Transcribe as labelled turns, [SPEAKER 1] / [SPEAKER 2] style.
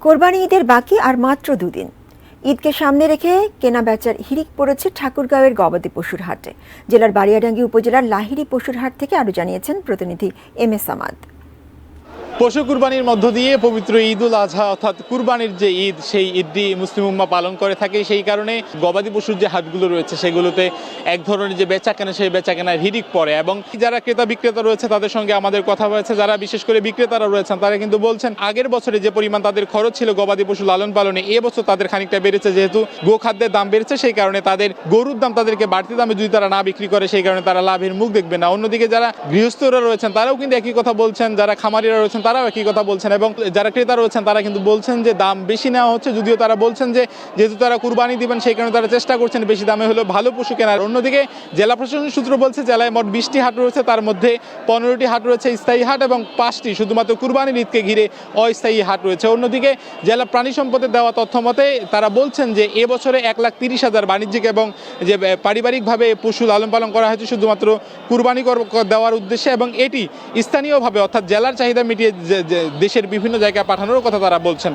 [SPEAKER 1] কোরবানি ঈদের বাকি আর মাত্র দুদিন। ঈদকে সামনে রেখে কেনা বেচার হিড়িক পড়েছে ঠাকুরগাঁওয়ের গবাদি পশুর হাটে। জেলার বারিয়াডাঙ্গি উপজেলার লাহিড়ী পশুর হাট থেকে আরও জানিয়েছেন প্রতিনিধি এম এ সামাদ।
[SPEAKER 2] পশু কুরবানির মধ্য দিয়ে পবিত্র ঈদুল আজহা অর্থাৎ কুরবানির যে ঈদ, সেই ঈদটি মুসলিম উম্মাহ পালন করে থাকে। সেই কারণে গবাদি পশুর যে হাটগুলো রয়েছে সেগুলোতে এক ধরনের যে বেচাকেনা, সেই বেচাকেনার হিড়িক পড়ে। এবং যারা ক্রেতা বিক্রেতা রয়েছে তাদের সঙ্গে আমাদের কথা হয়েছে, যারা বিশেষ করে বিক্রেতারা রয়েছেন তারা কিন্তু বলছেন আগের বছরে যে পরিমাণ তাদের খরচ ছিল গবাদি পশু লালন পালনে, এবছর তাদের খানিকটা বেড়েছে। যেহেতু গোখাদ্যের দাম বেড়েছে সেই কারণে তাদের গরুর দাম তাদেরকে বাড়তি দামে যদি তারা না বিক্রি করে, সেই কারণে তারা লাভের মুখ দেখবে না। অন্যদিকে যারা গৃহস্থরা রয়েছেন তারাও কিন্তু একই কথা বলছেন, যারা খামারিরা রয়েছেন তারাও একই কথা বলছেন, এবং যারা ক্রেতা রয়েছেন তারা কিন্তু বলছেন যে দাম বেশি নেওয়া হচ্ছে। যদিও তারা বলছেন যে যেহেতু তারা কুরবানি দিবেন সেই কারণে তারা চেষ্টা করছেন বেশি দামে হলেও ভালো পশু কেনার। অন্যদিকে জেলা প্রশাসনের সূত্র বলছে জেলায় মোট 20টি হাট রয়েছে, তার মধ্যে 15টি হাট রয়েছে স্থায়ী হাট এবং 5টি শুধুমাত্র কুরবানির ঈদকে ঘিরে অস্থায়ী হাট রয়েছে। অন্যদিকে জেলা প্রাণী সম্পদের দেওয়া তথ্য মতে তারা বলছেন যে এবছরে 1,30,000 বাণিজ্যিক এবং যে পারিবারিকভাবে পশু লালন পালন করা হয়েছে শুধুমাত্র কুরবানি দেওয়ার উদ্দেশ্যে, এবং এটি স্থানীয়ভাবে অর্থাৎ জেলার চাহিদা মিটিয়ে দেশের বিভিন্ন জায়গায় পাঠানোর কথা তারা বলছেন।